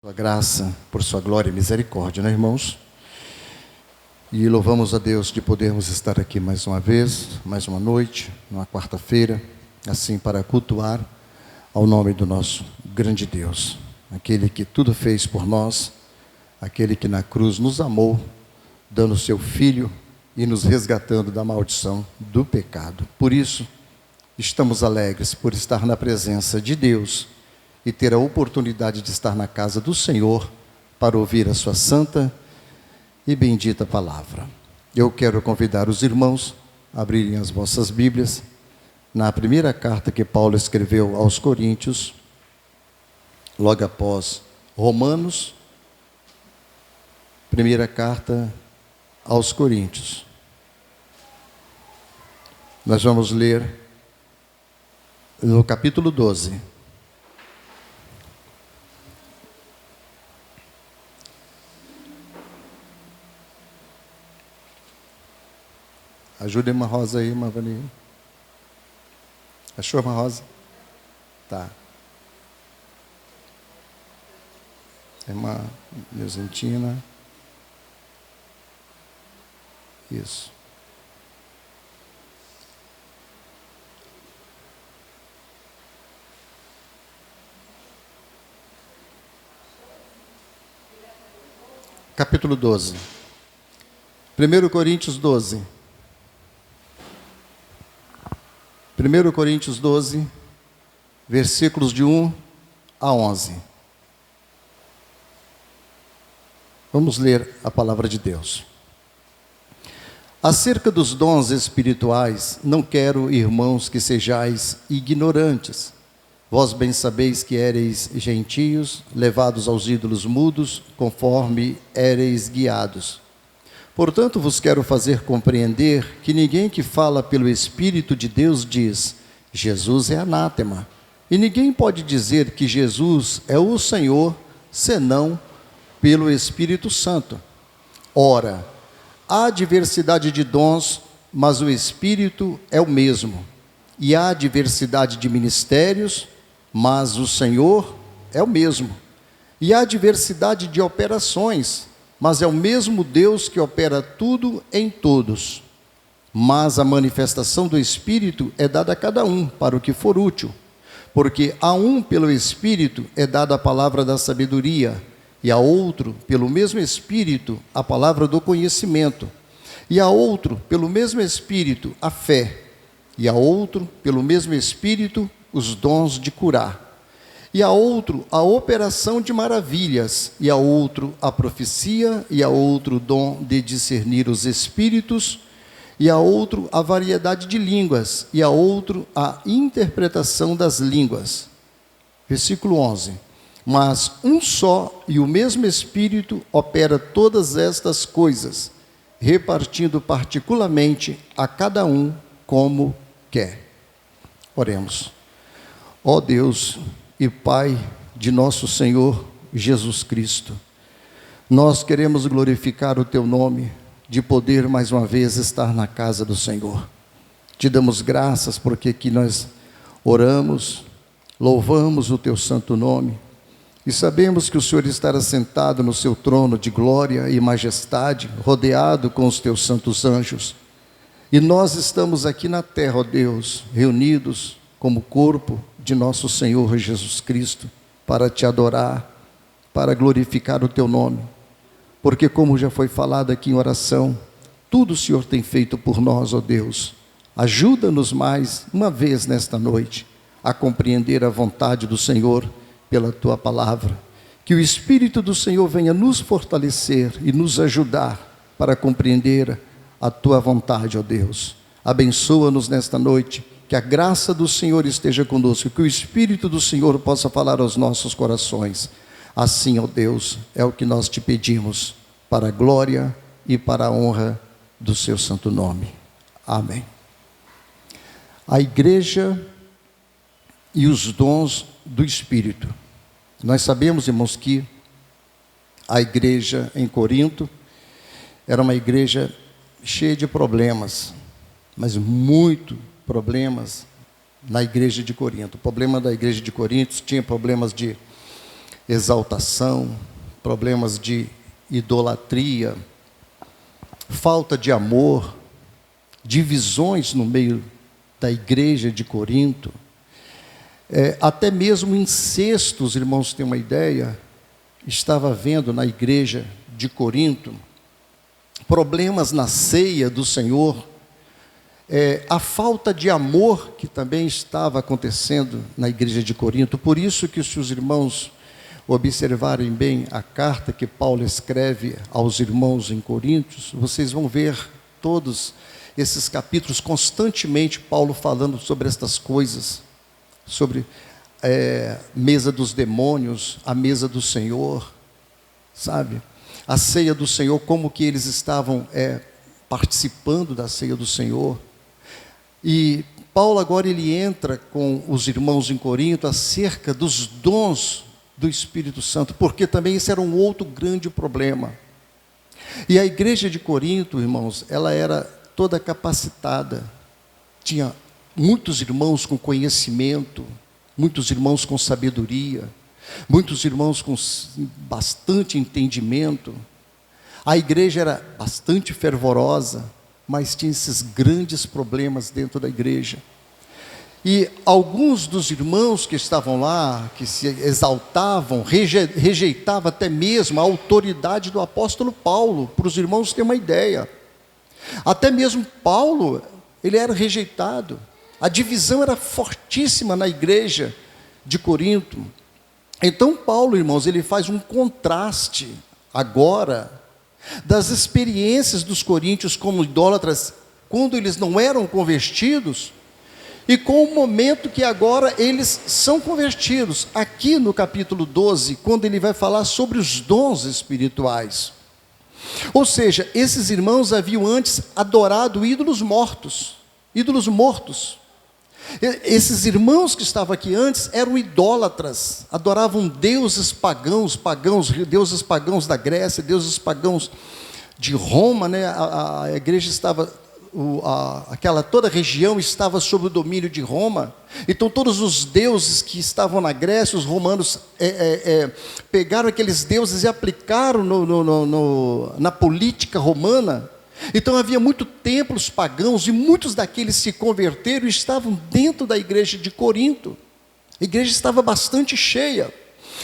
Sua graça, por sua glória e misericórdia, né, irmãos? E louvamos a Deus de podermos estar aqui mais uma vez, mais uma noite, numa quarta-feira, assim para cultuar ao nome do nosso grande Deus, aquele que tudo fez por nós, aquele que na cruz nos amou, dando seu Filho e nos resgatando da maldição do pecado. Por isso, estamos alegres por estar na presença de Deus e ter a oportunidade de estar na casa do Senhor para ouvir a sua santa e bendita palavra. Eu quero convidar os irmãos a abrirem as vossas Bíblias na primeira carta que Paulo escreveu aos Coríntios, logo após Romanos, primeira carta aos Coríntios. Nós vamos ler no capítulo 12. Ajuda a irmã Rosa aí, irmã Vani. Achou, irmã Rosa? Tá. Irmã Neuzentina. Isso. Capítulo 12. 1 Coríntios 12. 1 Coríntios 12, versículos de 1 a 11. Vamos ler a palavra de Deus. Acerca dos dons espirituais, não quero, irmãos, que sejais ignorantes. Vós bem sabeis que éreis gentios, levados aos ídolos mudos, conforme éreis guiados. Portanto, vos quero fazer compreender que ninguém que fala pelo Espírito de Deus diz, Jesus é anátema. E ninguém pode dizer que Jesus é o Senhor, senão pelo Espírito Santo. Ora, há diversidade de dons, mas o Espírito é o mesmo. E há diversidade de ministérios, mas o Senhor é o mesmo. E há diversidade de operações, mas é o mesmo Deus que opera tudo em todos. Mas a manifestação do Espírito é dada a cada um para o que for útil. Porque a um pelo Espírito é dada a palavra da sabedoria, e a outro pelo mesmo Espírito a palavra do conhecimento, e a outro pelo mesmo Espírito a fé, e a outro pelo mesmo Espírito os dons de curar, e a outro a operação de maravilhas, e a outro a profecia, e a outro o dom de discernir os espíritos, e a outro a variedade de línguas, e a outro a interpretação das línguas. Versículo 11. Mas um só e o mesmo Espírito opera todas estas coisas, repartindo particularmente a cada um como quer. Oremos. Ó Deus e Pai de nosso Senhor Jesus Cristo, nós queremos glorificar o Teu nome, de poder mais uma vez estar na casa do Senhor. Te damos graças porque aqui nós oramos, louvamos o Teu santo nome, e sabemos que o Senhor está assentado no seu trono de glória e majestade, rodeado com os Teus santos anjos. E nós estamos aqui na terra, ó Deus, reunidos como corpo de nosso Senhor Jesus Cristo, para Te adorar, para glorificar o Teu nome. Porque como já foi falado aqui em oração, tudo o Senhor tem feito por nós, ó Deus. Ajuda-nos mais uma vez nesta noite a compreender a vontade do Senhor pela Tua palavra. Que o Espírito do Senhor venha nos fortalecer e nos ajudar para compreender a Tua vontade, ó Deus. Abençoa-nos nesta noite, que a graça do Senhor esteja conosco, que o Espírito do Senhor possa falar aos nossos corações. Assim, ó Deus, é o que nós Te pedimos, para a glória e para a honra do Seu santo nome. Amém. A igreja e os dons do Espírito. Nós sabemos, irmãos, que a igreja em Corinto era uma igreja cheia de problemas, mas muito problemas na igreja de Corinto. O problema da igreja de Corinto tinha problemas de exaltação, problemas de idolatria, falta de amor, divisões no meio da igreja de Corinto, até mesmo incesto, os irmãos têm uma ideia, estava havendo na igreja de Corinto, problemas na ceia do Senhor, a falta de amor que também estava acontecendo na igreja de Corinto. Por isso que, se os irmãos observarem bem a carta que Paulo escreve aos irmãos em Corinto, vocês vão ver todos esses capítulos, constantemente Paulo falando sobre estas coisas, sobre mesa dos demônios, a mesa do Senhor, sabe? A ceia do Senhor, como que eles estavam participando da ceia do Senhor. E Paulo agora ele entra com os irmãos em Corinto acerca dos dons do Espírito Santo, porque também esse era um outro grande problema. E a igreja de Corinto, irmãos, ela era toda capacitada, tinha muitos irmãos com conhecimento, muitos irmãos com sabedoria, muitos irmãos com bastante entendimento. A igreja era bastante fervorosa, mas tinha esses grandes problemas dentro da igreja. E alguns dos irmãos que estavam lá, que se exaltavam, rejeitavam até mesmo a autoridade do apóstolo Paulo, para os irmãos terem uma ideia. Até mesmo Paulo, ele era rejeitado. A divisão era fortíssima na igreja de Corinto. Então Paulo, irmãos, ele faz um contraste agora das experiências dos coríntios como idólatras, quando eles não eram convertidos, e com o momento que agora eles são convertidos. Aqui no capítulo 12, quando ele vai falar sobre os dons espirituais. Ou seja, esses irmãos haviam antes adorado ídolos mortos. Esses irmãos que estavam aqui antes eram idólatras, adoravam deuses pagãos, deuses pagãos da Grécia, deuses pagãos de Roma, né? A igreja estava, toda a região estava sob o domínio de Roma. Então todos os deuses que estavam na Grécia, os romanos pegaram aqueles deuses e aplicaram na política romana. Então havia muitos templos pagãos e muitos daqueles se converteram e estavam dentro da igreja de Corinto. A igreja estava bastante cheia.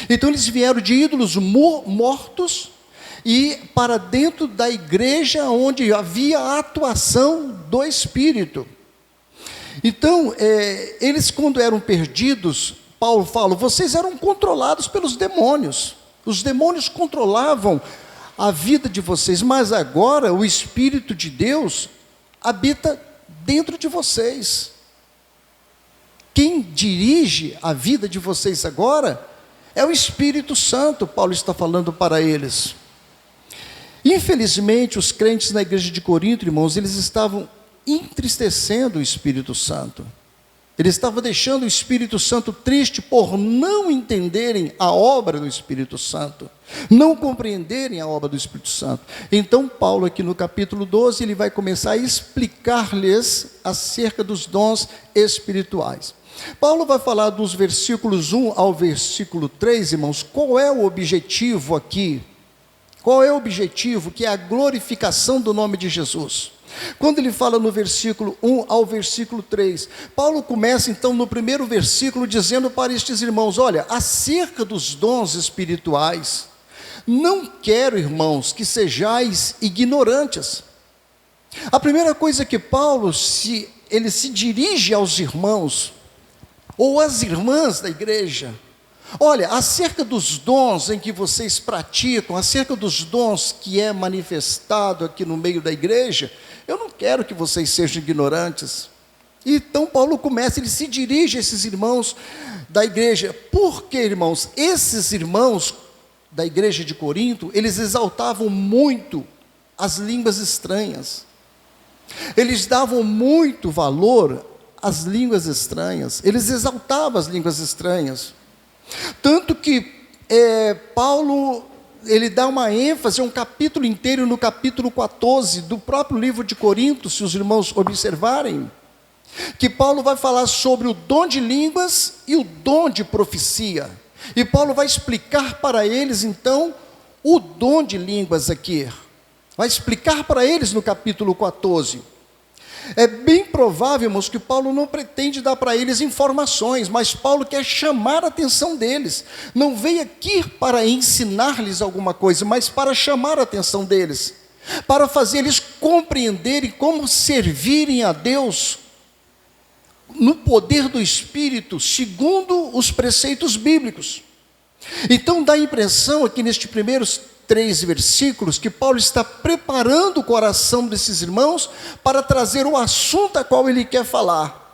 Então eles vieram de ídolos mortos e para dentro da igreja onde havia a atuação do Espírito. Então, eles quando eram perdidos, Paulo fala, vocês eram controlados pelos demônios. Os demônios controlavam a vida de vocês, mas agora o Espírito de Deus habita dentro de vocês. Quem dirige a vida de vocês agora é o Espírito Santo, Paulo está falando para eles. Infelizmente, os crentes na igreja de Corinto, irmãos, eles estavam entristecendo o Espírito Santo. Eles estavam deixando o Espírito Santo triste por não entenderem a obra do Espírito Santo, não compreenderem a obra do Espírito Santo. Então Paulo aqui no capítulo 12, ele vai começar a explicar-lhes acerca dos dons espirituais. Paulo vai falar dos versículos 1 ao versículo 3, irmãos, qual é o objetivo aqui? Qual é o objetivo? Que é a glorificação do nome de Jesus. Quando ele fala no versículo 1 ao versículo 3, Paulo começa então no primeiro versículo dizendo para estes irmãos, olha, acerca dos dons espirituais, não quero, irmãos, que sejais ignorantes. A primeira coisa que Paulo, ele se dirige aos irmãos, ou às irmãs da igreja, olha, acerca dos dons em que vocês praticam, acerca dos dons que é manifestado aqui no meio da igreja, eu não quero que vocês sejam ignorantes. Então Paulo começa, ele se dirige a esses irmãos da igreja. Por quê, irmãos? Esses irmãos da igreja de Corinto, eles exaltavam muito as línguas estranhas. Eles davam muito valor às línguas estranhas. Eles exaltavam as línguas estranhas. Tanto que Paulo, ele dá uma ênfase, um capítulo inteiro no capítulo 14 do próprio livro de Coríntios, se os irmãos observarem, que Paulo vai falar sobre o dom de línguas e o dom de profecia. E Paulo vai explicar para eles, então, o dom de línguas aqui. Vai explicar para eles no capítulo 14. É bem provável, irmãos, que Paulo não pretende dar para eles informações, mas Paulo quer chamar a atenção deles. Não veio aqui para ensinar-lhes alguma coisa, mas para chamar a atenção deles, para fazer eles compreenderem como servirem a Deus no poder do Espírito, segundo os preceitos bíblicos. Então dá a impressão aqui nestes primeiros 3 versículos que Paulo está preparando o coração desses irmãos para trazer o assunto a qual ele quer falar.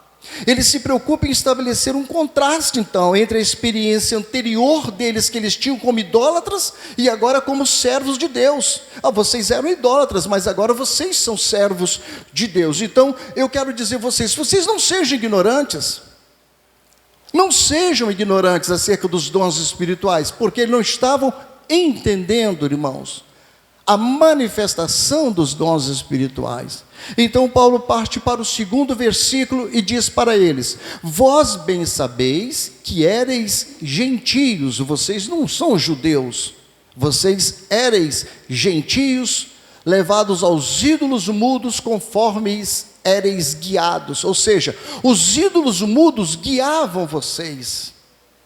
Ele se preocupa em estabelecer um contraste, então, entre a experiência anterior deles, que eles tinham como idólatras, e agora como servos de Deus. Vocês eram idólatras, mas agora vocês são servos de Deus. Então, eu quero dizer a vocês não sejam ignorantes. Não sejam ignorantes acerca dos dons espirituais, porque eles não estavam entendendo, irmãos, a manifestação dos dons espirituais. Então Paulo parte para o 2º versículo e diz para eles: vós bem sabeis que éreis gentios, vocês não são judeus, vocês éreis gentios, levados aos ídolos mudos, conforme éreis guiados. Ou seja, os ídolos mudos guiavam vocês.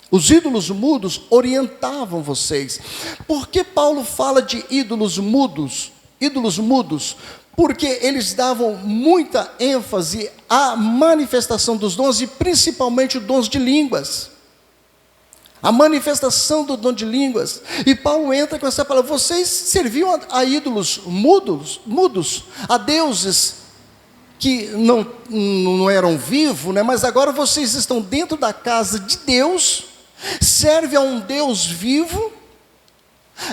Os ídolos mudos orientavam vocês. Por que Paulo fala de ídolos mudos? Ídolos mudos, porque eles davam muita ênfase à manifestação dos dons, e principalmente os dons de línguas. A manifestação do dom de línguas. E Paulo entra com essa palavra: vocês serviam a ídolos mudos, a deuses que não eram vivos, né? Mas agora vocês estão dentro da casa de Deus, serve a um Deus vivo.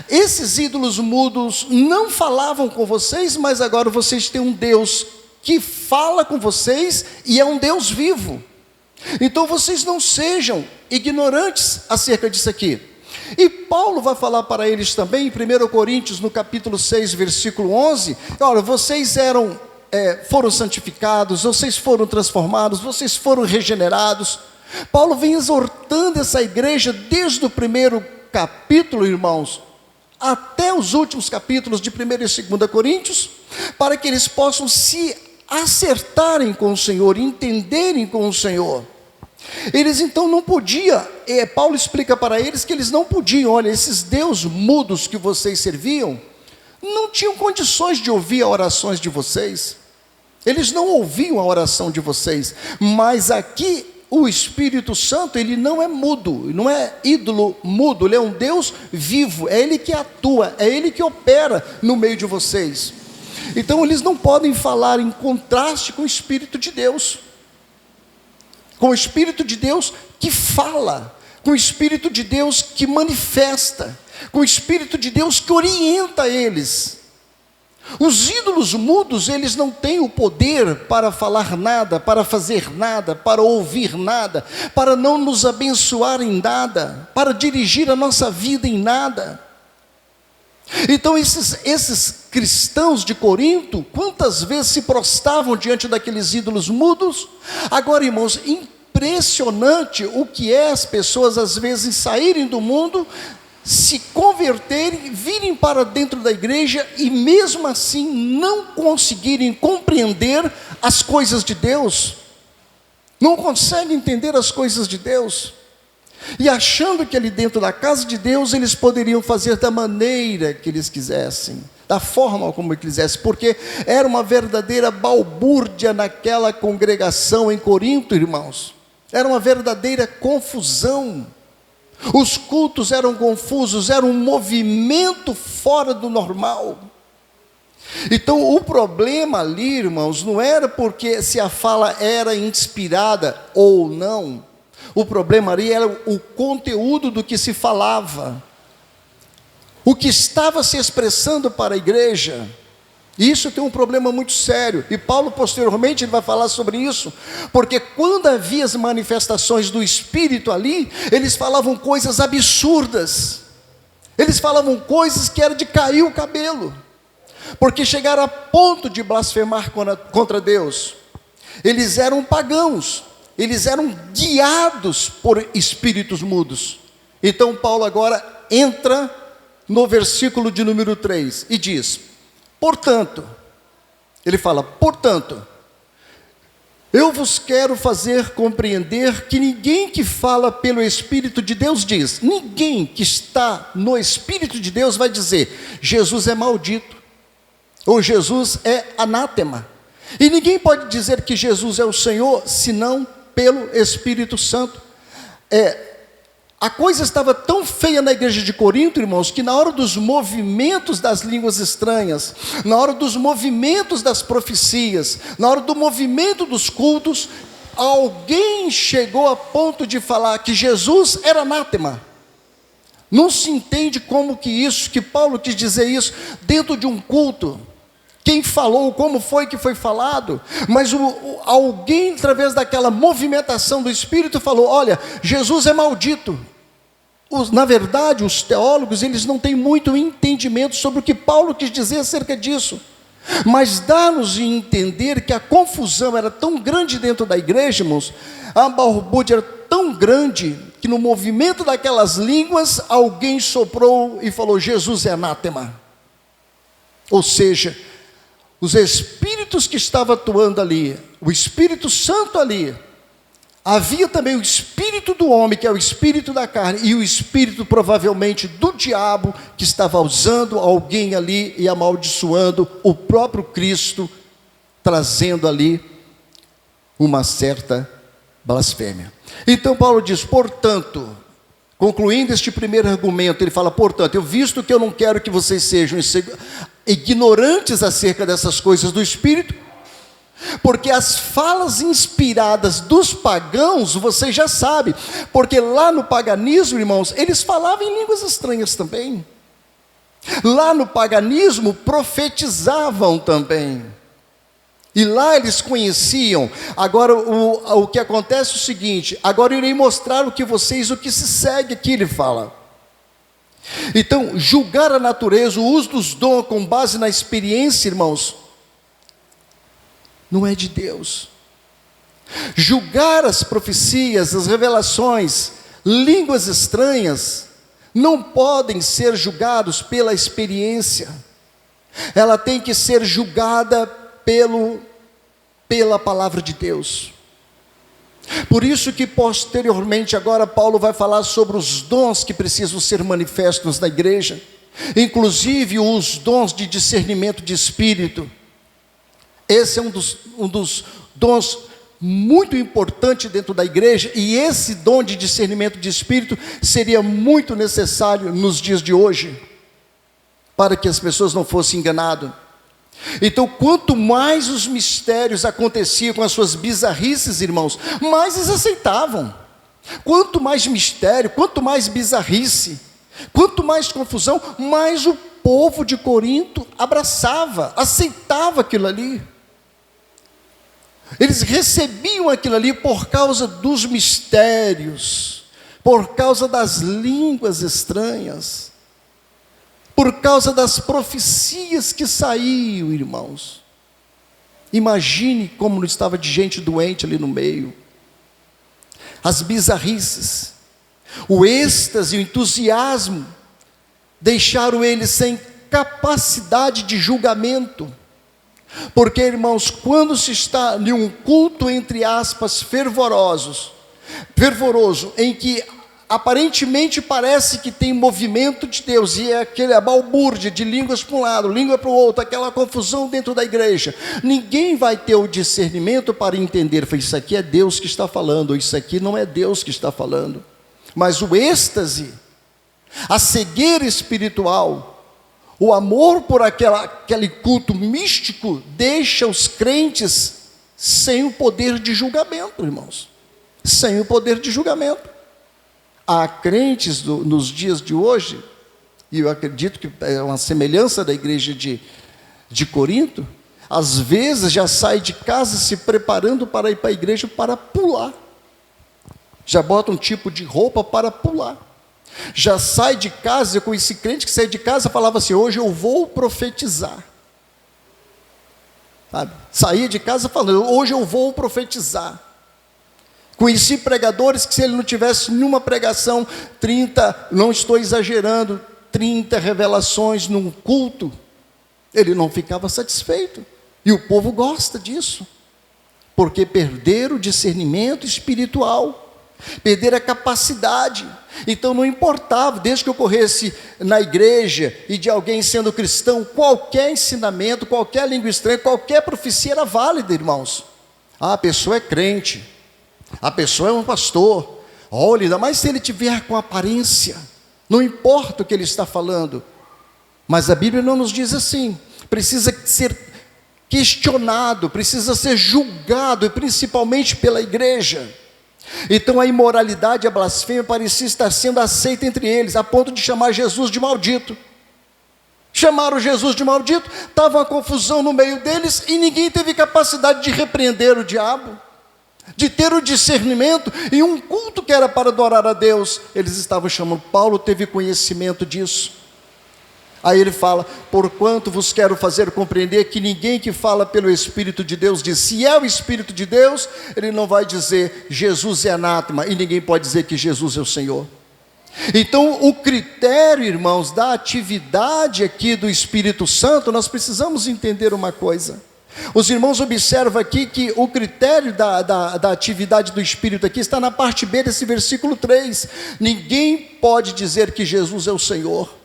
Esses ídolos mudos não falavam com vocês, mas agora vocês têm um Deus que fala com vocês e é um Deus vivo. Então vocês não sejam ignorantes acerca disso aqui. E Paulo vai falar para eles também, em 1 Coríntios, no capítulo 6, versículo 11, olha, vocês foram santificados, vocês foram transformados, vocês foram regenerados. Paulo vem exortando essa igreja desde o primeiro capítulo, irmãos, até os últimos capítulos de 1 e 2 Coríntios, para que eles possam se acertarem com o Senhor, entenderem com o Senhor. Eles então não podiam, Paulo explica para eles que eles não podiam, olha, esses deuses mudos que vocês serviam, não tinham condições de ouvir as orações de vocês. Eles não ouviam a oração de vocês, mas aqui o Espírito Santo, ele não é mudo, não é ídolo mudo, ele é um Deus vivo, é Ele que atua, é Ele que opera no meio de vocês. Então eles não podem falar em contraste com o Espírito de Deus, com o Espírito de Deus que fala, com o Espírito de Deus que manifesta, com o Espírito de Deus que orienta eles. Os ídolos mudos, eles não têm o poder para falar nada, para fazer nada, para ouvir nada, para não nos abençoar em nada, para dirigir a nossa vida em nada. Então esses cristãos de Corinto, quantas vezes se prostravam diante daqueles ídolos mudos? Agora, irmãos, impressionante o que é as pessoas às vezes saírem do mundo, se converterem, virem para dentro da igreja e mesmo assim não conseguirem compreender as coisas de Deus, não conseguem entender as coisas de Deus, e achando que ali dentro da casa de Deus eles poderiam fazer da maneira que eles quisessem, da forma como eles quisessem, porque era uma verdadeira balbúrdia naquela congregação em Corinto, irmãos, era uma verdadeira confusão. Os cultos eram confusos, era um movimento fora do normal. Então o problema ali, irmãos, não era porque se a fala era inspirada ou não. O problema ali era o conteúdo do que se falava, o que estava se expressando para a igreja. Isso tem um problema muito sério, e Paulo posteriormente ele vai falar sobre isso, porque quando havia as manifestações do Espírito ali, eles falavam coisas absurdas, eles falavam coisas que era de cair o cabelo, porque chegaram a ponto de blasfemar contra Deus. Eles eram pagãos, eles eram guiados por espíritos mudos, Então Paulo agora entra no versículo de número 3 e diz: portanto, ele fala, portanto, eu vos quero fazer compreender que ninguém que fala pelo Espírito de Deus diz, ninguém que está no Espírito de Deus vai dizer, Jesus é maldito, ou Jesus é anátema. E ninguém pode dizer que Jesus é o Senhor, senão pelo Espírito Santo. A coisa estava tão feia na igreja de Corinto, irmãos, que na hora dos movimentos das línguas estranhas, na hora dos movimentos das profecias, na hora do movimento dos cultos, alguém chegou a ponto de falar que Jesus era anátema. Não se entende como que Paulo quis dizer isso dentro de um culto. Quem falou, como foi que foi falado, mas alguém, através daquela movimentação do Espírito, falou, olha, Jesus é maldito. Na verdade, os teólogos, eles não têm muito entendimento sobre o que Paulo quis dizer acerca disso, mas dá-nos a entender que a confusão era tão grande dentro da igreja, irmãos, a balbúrdia era tão grande, que no movimento daquelas línguas, alguém soprou e falou, Jesus é anátema. Ou seja, os espíritos que estavam atuando ali, o Espírito Santo ali, havia também o espírito do homem, que é o espírito da carne, e o espírito provavelmente do diabo, que estava usando alguém ali e amaldiçoando o próprio Cristo, trazendo ali uma certa blasfêmia. Então Paulo diz, portanto, concluindo este primeiro argumento, ele fala, portanto, visto que eu não quero que vocês sejam ignorantes acerca dessas coisas do Espírito, porque as falas inspiradas dos pagãos, vocês já sabem, porque lá no paganismo, irmãos, eles falavam em línguas estranhas também. Lá no paganismo, profetizavam também. E lá eles conheciam. Agora o que acontece é o seguinte, agora eu irei mostrar o que se segue aqui, ele fala. Então, julgar a natureza, o uso dos dons com base na experiência, irmãos, não é de Deus. Julgar as profecias, as revelações, línguas estranhas, não podem ser julgados pela experiência. Ela tem que ser julgada pela palavra de Deus. Por isso que posteriormente agora Paulo vai falar sobre os dons que precisam ser manifestos na igreja, inclusive os dons de discernimento de espírito. Esse é um dos dons muito importante dentro da igreja, e esse dom de discernimento de espírito seria muito necessário nos dias de hoje, para que as pessoas não fossem enganadas. Então, quanto mais os mistérios aconteciam com as suas bizarrices, irmãos, mais eles aceitavam. Quanto mais mistério, quanto mais bizarrice, quanto mais confusão, mais o povo de Corinto abraçava, aceitava aquilo ali. Eles recebiam aquilo ali por causa dos mistérios, por causa das línguas estranhas, por causa das profecias que saíam, irmãos. Imagine como estava de gente doente ali no meio. As bizarrices, o êxtase, o entusiasmo, deixaram eles sem capacidade de julgamento. Porque, irmãos, quando se está em um culto, entre aspas, fervoroso, em que aparentemente parece que tem movimento de Deus, e é aquele balbúrdia de línguas para um lado, língua para o outro, aquela confusão dentro da igreja, ninguém vai ter o discernimento para entender, isso aqui é Deus que está falando, ou isso aqui não é Deus que está falando. Mas o êxtase, a cegueira espiritual, o amor por aquele culto místico, deixa os crentes sem o poder de julgamento, irmãos, sem o poder de julgamento. Há crentes nos dias de hoje, e eu acredito que é uma semelhança da igreja de Corinto, às vezes já sai de casa se preparando para ir para a igreja para pular, já bota um tipo de roupa para pular, já sai de casa. Eu conheci crente que saía de casa e falava assim, hoje eu vou profetizar, sabe? Saía de casa falando, hoje eu vou profetizar. Conheci pregadores que, se ele não tivesse nenhuma pregação, 30, não estou exagerando, 30 revelações num culto, ele não ficava satisfeito. E o povo gosta disso, porque perderam o discernimento espiritual, perderam a capacidade. Então não importava, desde que ocorresse na igreja e de alguém sendo cristão, qualquer ensinamento, qualquer língua estranha, qualquer profecia era válida, irmãos. A pessoa é crente, a pessoa é um pastor, olha, ainda mais se ele tiver com aparência, não importa o que ele está falando. Mas a Bíblia não nos diz assim. Precisa ser questionado, precisa ser julgado, e principalmente pela igreja. Então a imoralidade e a blasfêmia parecia estar sendo aceita entre eles, a ponto de chamar Jesus de maldito. Chamaram Jesus de maldito, estava uma confusão no meio deles, e ninguém teve capacidade de repreender o diabo, de ter o discernimento. E um culto que era para adorar a Deus, eles estavam chamando. Paulo teve conhecimento disso. Aí ele fala: porquanto vos quero fazer compreender que ninguém que fala pelo Espírito de Deus diz. Se é o Espírito de Deus, ele não vai dizer Jesus é anátema, e ninguém pode dizer que Jesus é o Senhor. Então o critério, irmãos, da atividade aqui do Espírito Santo, nós precisamos entender uma coisa. Os irmãos observam aqui que o critério da atividade do Espírito aqui está na parte B desse versículo 3. Ninguém pode dizer que Jesus é o Senhor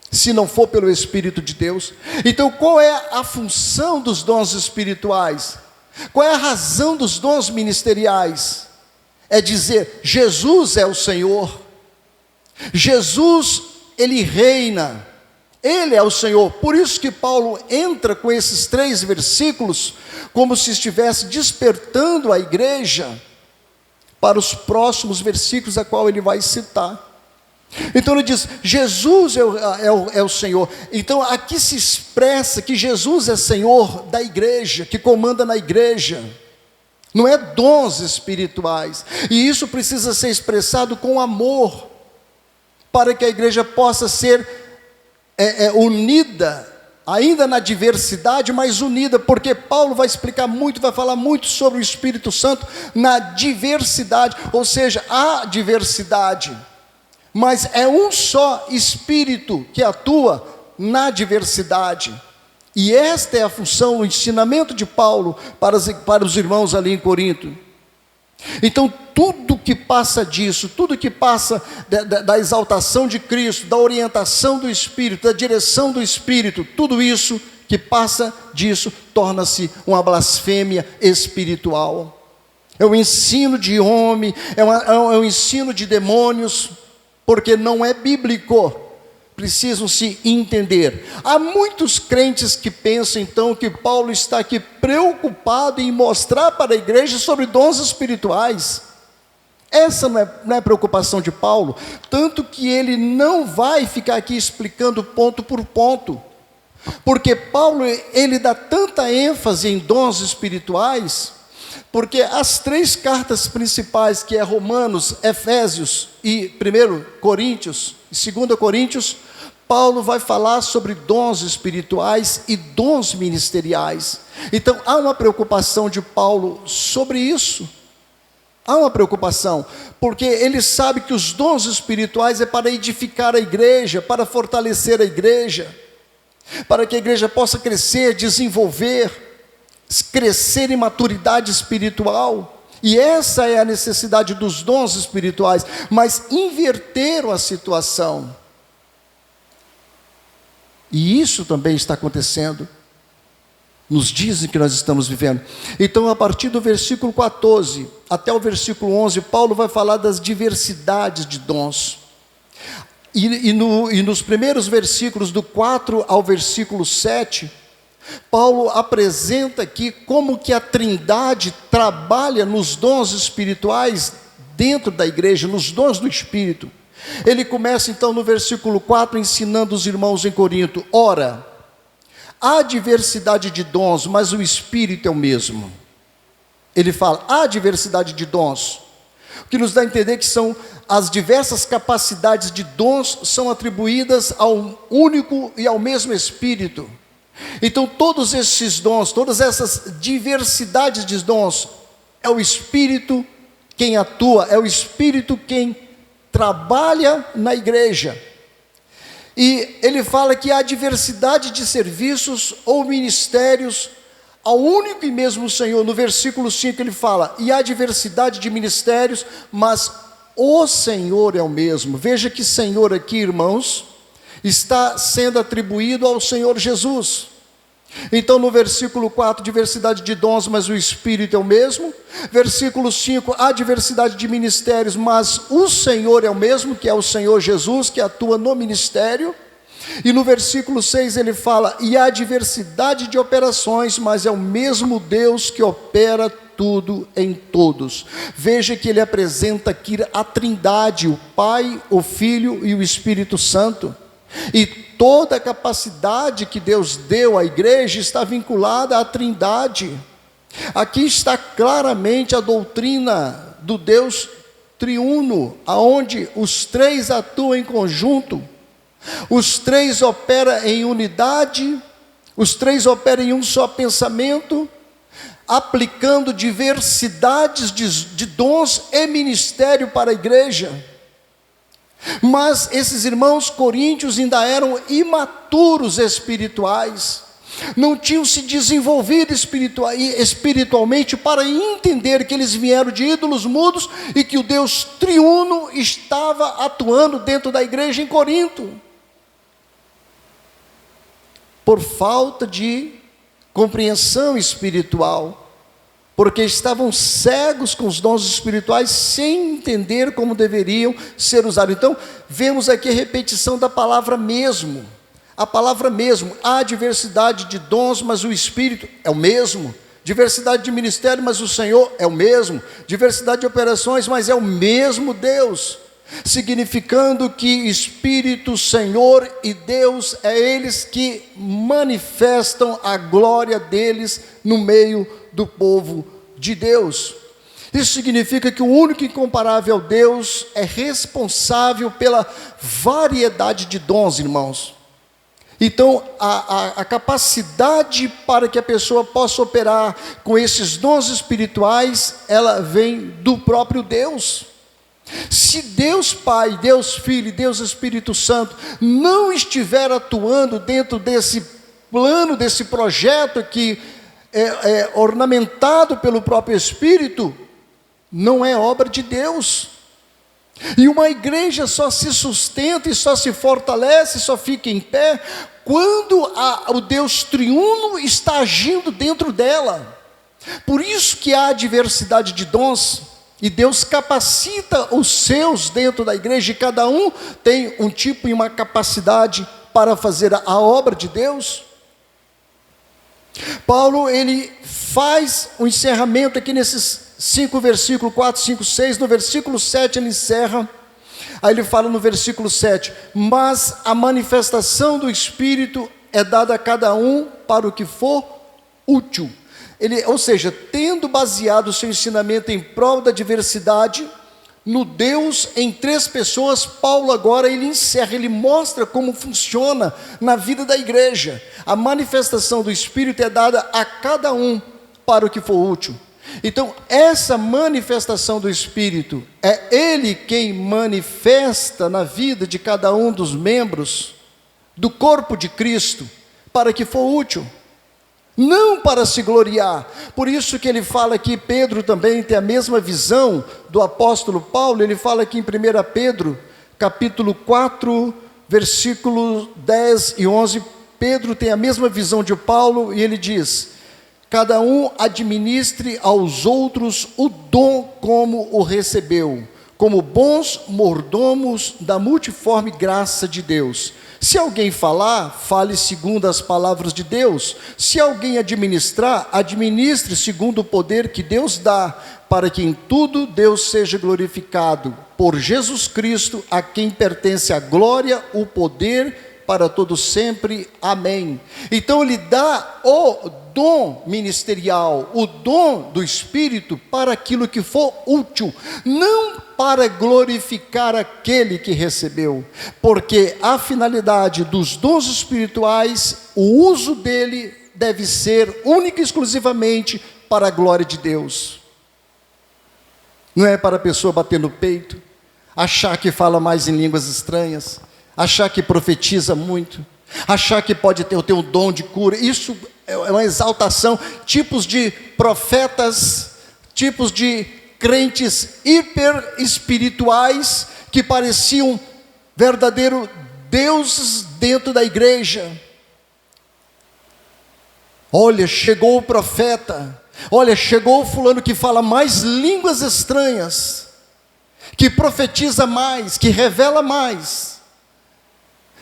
se não for pelo Espírito de Deus. Então qual é a função dos dons espirituais? Qual é a razão dos dons ministeriais? É dizer: Jesus é o Senhor, Jesus, Ele reina, Ele é o Senhor. Por isso que Paulo entra com esses 3 versículos, como se estivesse despertando a igreja para os próximos versículos a qual ele vai citar. Então ele diz: Jesus é o Senhor. Então aqui se expressa que Jesus é Senhor da igreja, que comanda na igreja. Não é dons espirituais. E isso precisa ser expressado com amor, para que a igreja possa ser unida, ainda na diversidade, mas unida, porque Paulo vai explicar muito, vai falar muito sobre o Espírito Santo na diversidade, ou seja, há diversidade, mas é um só Espírito que atua na diversidade. E esta é a função, o ensinamento de Paulo para os irmãos ali em Corinto. Então tudo que passa disso, tudo que passa da exaltação de Cristo, da orientação do Espírito, da direção do Espírito, tudo isso que passa disso torna-se uma blasfêmia espiritual. É um ensino de homem, é um ensino de demônios, porque não é bíblico. Precisam se entender. Há muitos crentes que pensam então que Paulo está aqui preocupado em mostrar para a igreja sobre dons espirituais. Essa não é preocupação de Paulo, tanto que ele não vai ficar aqui explicando ponto por ponto, porque Paulo, ele dá tanta ênfase em dons espirituais, porque as 3 cartas principais, que é Romanos, Efésios e 1 Coríntios, e 2 Coríntios, Paulo vai falar sobre dons espirituais e dons ministeriais. Então há uma preocupação de Paulo sobre isso. Há uma preocupação, porque ele sabe que os dons espirituais é para edificar a igreja, para fortalecer a igreja, para que a igreja possa crescer, desenvolver, crescer em maturidade espiritual. E essa é a necessidade dos dons espirituais, mas inverteram a situação. E isso também está acontecendo nos dias em que nós estamos vivendo. Então, a partir do versículo 14 até o versículo 11, Paulo vai falar das diversidades de dons. E nos primeiros versículos, do 4 ao versículo 7, Paulo apresenta aqui como que a Trindade trabalha nos dons espirituais dentro da igreja, nos dons do Espírito. Ele começa então no versículo 4, ensinando os irmãos em Corinto: ora, há diversidade de dons, mas o Espírito é o mesmo. Ele fala: há diversidade de dons, o que nos dá a entender que são as diversas capacidades de dons são atribuídas ao único e ao mesmo Espírito. Então todos esses dons, todas essas diversidades de dons, é o Espírito quem atua, é o Espírito quem trabalha na igreja. E ele fala que há diversidade de serviços ou ministérios ao único e mesmo Senhor. No versículo 5 ele fala, e há diversidade de ministérios, mas o Senhor é o mesmo. Veja que Senhor aqui, irmãos, está sendo atribuído ao Senhor Jesus. Então no versículo 4, diversidade de dons, mas o Espírito é o mesmo. Versículo 5, há diversidade de ministérios, mas o Senhor é o mesmo, que é o Senhor Jesus, que atua no ministério. E no versículo 6 ele fala, e há diversidade de operações, mas é o mesmo Deus que opera tudo em todos. Veja que ele apresenta aqui a Trindade, o Pai, o Filho e o Espírito Santo. E toda a capacidade que Deus deu à igreja está vinculada à Trindade. Aqui está claramente a doutrina do Deus triuno, aonde os três atuam em conjunto, os três operam em unidade, os três operam em um só pensamento, aplicando diversidades de dons e ministério para a igreja. Mas esses irmãos coríntios ainda eram imaturos espirituais, não tinham se desenvolvido espiritualmente para entender que eles vieram de ídolos mudos e que o Deus triuno estava atuando dentro da igreja em Corinto. Por falta de compreensão espiritual, porque estavam cegos com os dons espirituais, sem entender como deveriam ser usados. Então, vemos aqui a repetição da palavra mesmo. A palavra mesmo, há diversidade de dons, mas o Espírito é o mesmo. Diversidade de ministério, mas o Senhor é o mesmo. Diversidade de operações, mas é o mesmo Deus. Significando que Espírito, Senhor e Deus, é eles que manifestam a glória deles no meio do povo de Deus. Isso significa que o único e incomparável Deus é responsável pela variedade de dons, irmãos. Então, a capacidade para que a pessoa possa operar com esses dons espirituais, ela vem do próprio Deus. Se Deus Pai, Deus Filho e Deus Espírito Santo não estiver atuando dentro desse plano, desse projeto que é ornamentado pelo próprio Espírito, não é obra de Deus. E uma igreja só se sustenta e só se fortalece, só fica em pé, quando o Deus triuno está agindo dentro dela. Por isso que há diversidade de dons, e Deus capacita os seus dentro da igreja, e cada um tem um tipo e uma capacidade para fazer a obra de Deus. Paulo, ele faz o encerramento aqui nesses 5 versículos, 4, 5, 6, no versículo 7 ele encerra, aí ele fala no versículo 7, mas a manifestação do Espírito é dada a cada um para o que for útil. Ou seja, tendo baseado o seu ensinamento em prol da diversidade, no Deus em 3 pessoas, Paulo agora ele encerra, ele mostra como funciona na vida da igreja. A manifestação do Espírito é dada a cada um para o que for útil. Então, essa manifestação do Espírito, é Ele quem manifesta na vida de cada um dos membros do corpo de Cristo, para que for útil, não para se gloriar. Por isso que ele fala aqui, Pedro também tem a mesma visão do apóstolo Paulo. Ele fala aqui em 1 Pedro, capítulo 4, versículos 10 e 11, Pedro tem a mesma visão de Paulo, e ele diz: cada um administre aos outros o dom como o recebeu, como bons mordomos da multiforme graça de Deus. Se alguém falar, fale segundo as palavras de Deus. Se alguém administrar, administre segundo o poder que Deus dá, para que em tudo Deus seja glorificado, por Jesus Cristo, a quem pertence a glória, o poder, para todo sempre. Amém. Então ele dá o dom ministerial, o dom do Espírito para aquilo que for útil, não para glorificar aquele que recebeu, porque a finalidade dos dons espirituais, o uso dele deve ser única e exclusivamente para a glória de Deus. Não é para a pessoa bater no peito, achar que fala mais em línguas estranhas, achar que profetiza muito, achar que pode ter um dom de cura. Isso é uma exaltação. Tipos de profetas, tipos de crentes hiper espirituais que pareciam verdadeiros deuses dentro da igreja. Olha, chegou o profeta. Olha, chegou o fulano que fala mais línguas estranhas, que profetiza mais, que revela mais.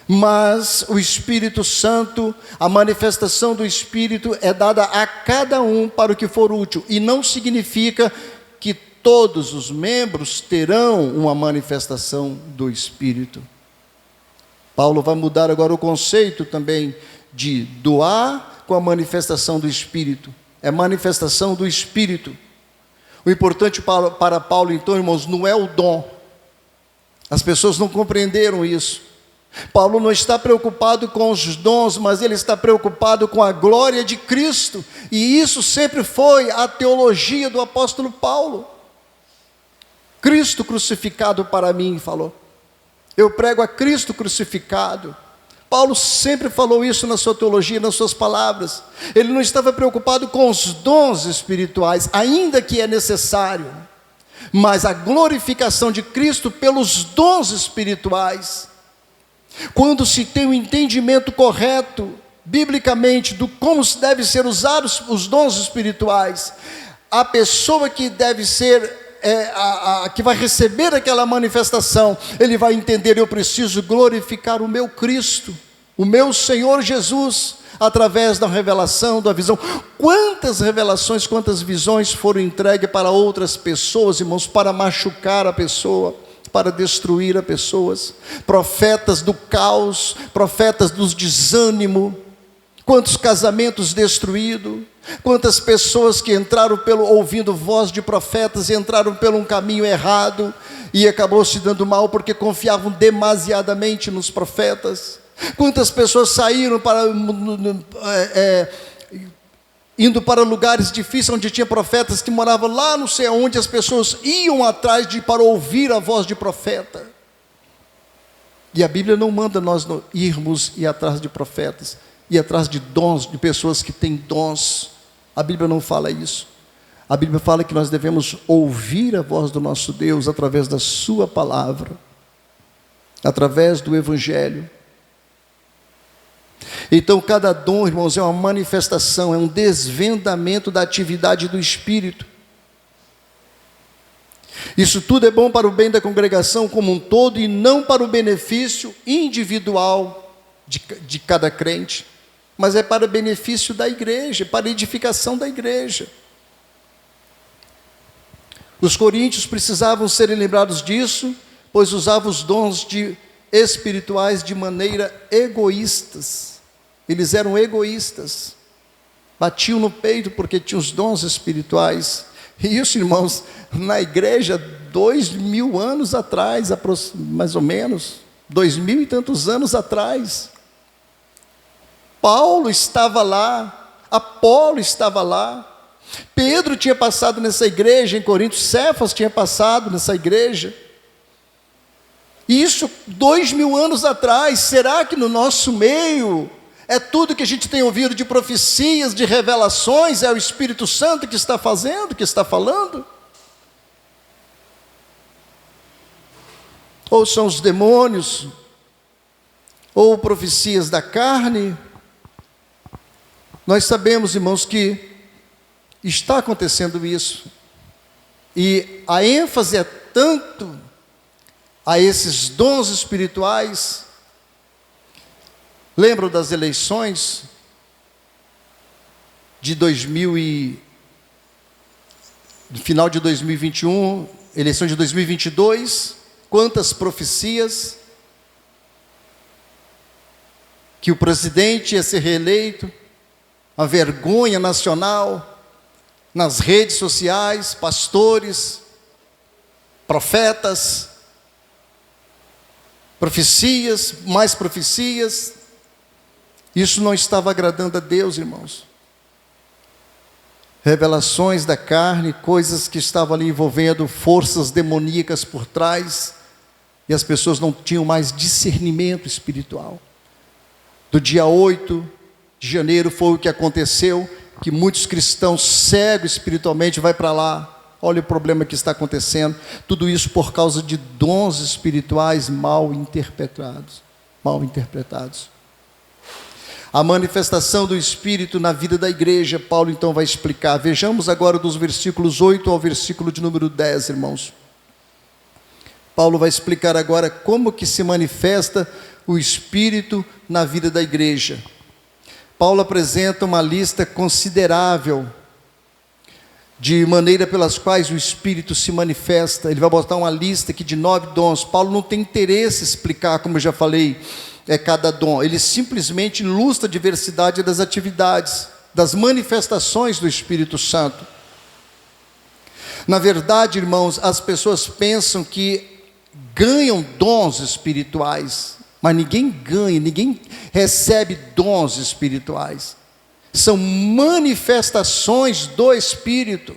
Mas o Espírito Santo, a manifestação do Espírito é dada a cada um para o que for útil. E não significa que todos os membros terão uma manifestação do Espírito. Paulo vai mudar agora o conceito também de doar com a manifestação do Espírito. É manifestação do Espírito. O importante para Paulo, então, irmãos, não é o dom. As pessoas não compreenderam isso. Paulo não está preocupado com os dons, mas ele está preocupado com a glória de Cristo. E isso sempre foi a teologia do apóstolo Paulo. Cristo crucificado para mim, falou. Eu prego a Cristo crucificado. Paulo sempre falou isso na sua teologia, nas suas palavras. Ele não estava preocupado com os dons espirituais, ainda que é necessário, mas a glorificação de Cristo pelos dons espirituais. Quando se tem um entendimento correto, biblicamente, do como devem ser usados os dons espirituais, a pessoa que deve ser, que vai receber aquela manifestação, ele vai entender: eu preciso glorificar o meu Cristo, o meu Senhor Jesus, através da revelação, da visão. Quantas revelações, quantas visões foram entregues para outras pessoas, irmãos, para machucar a pessoa, para destruir as pessoas. Profetas do caos, profetas do desânimo. Quantos casamentos destruídos, quantas pessoas que entraram ouvindo voz de profetas e entraram pelo um caminho errado e acabou se dando mal porque confiavam demasiadamente nos profetas. Quantas pessoas saíram indo para lugares difíceis onde tinha profetas que moravam lá não sei onde, as pessoas iam atrás para ouvir a voz de profeta. E a Bíblia não manda nós irmos ir atrás de profetas, ir atrás de dons, de pessoas que têm dons. A Bíblia não fala isso. A Bíblia fala que nós devemos ouvir a voz do nosso Deus através da sua palavra, através do Evangelho. Então cada dom, irmãos, é uma manifestação, é um desvendamento da atividade do Espírito. Isso tudo é bom para o bem da congregação como um todo e não para o benefício individual de cada crente, mas é para o benefício da igreja, para a edificação da igreja. Os coríntios precisavam serem lembrados disso, pois usavam os dons espirituais de maneira egoístas. Eles eram egoístas, batiam no peito porque tinham os dons espirituais. E isso, irmãos, na igreja 2000 anos atrás, mais ou menos, 2000 e tantos anos atrás. Paulo estava lá, Apolo estava lá, Pedro tinha passado nessa igreja em Corinto, Cefas tinha passado nessa igreja. Isso 2000 anos atrás. Será que no nosso meio é tudo que a gente tem ouvido de profecias, de revelações, é o Espírito Santo que está fazendo, que está falando? Ou são os demônios, ou profecias da carne? Nós sabemos, irmãos, que está acontecendo isso, e a ênfase é tanto a esses dons espirituais. Lembram das eleições de final de 2021, eleições de 2022, quantas profecias que o presidente ia ser reeleito, a vergonha nacional, nas redes sociais, pastores, profetas, profecias, mais profecias. Isso não estava agradando a Deus, irmãos. revelações da carne, coisas que estavam ali envolvendo forças demoníacas por trás, e as pessoas não tinham mais discernimento espiritual. Do dia 8 de janeiro foi o que aconteceu, que muitos cristãos cegos espiritualmente vai para lá. Olha o problema que está acontecendo. Tudo isso por causa de dons espirituais mal interpretados. Mal interpretados. A manifestação do Espírito na vida da igreja, Paulo então vai explicar. Vejamos agora dos versículos 8 ao versículo de número 10, irmãos. Paulo vai explicar agora como que se manifesta o Espírito na vida da igreja. Paulo apresenta uma lista considerável de maneira pelas quais o Espírito se manifesta. Ele vai botar uma lista aqui de 9 dons. Paulo não tem interesse em explicar, como eu já falei, cada dom. Ele simplesmente ilustra a diversidade das atividades, das manifestações do Espírito Santo. Na verdade, irmãos, as pessoas pensam que ganham dons espirituais, mas ninguém ganha, ninguém recebe dons espirituais. São manifestações do Espírito.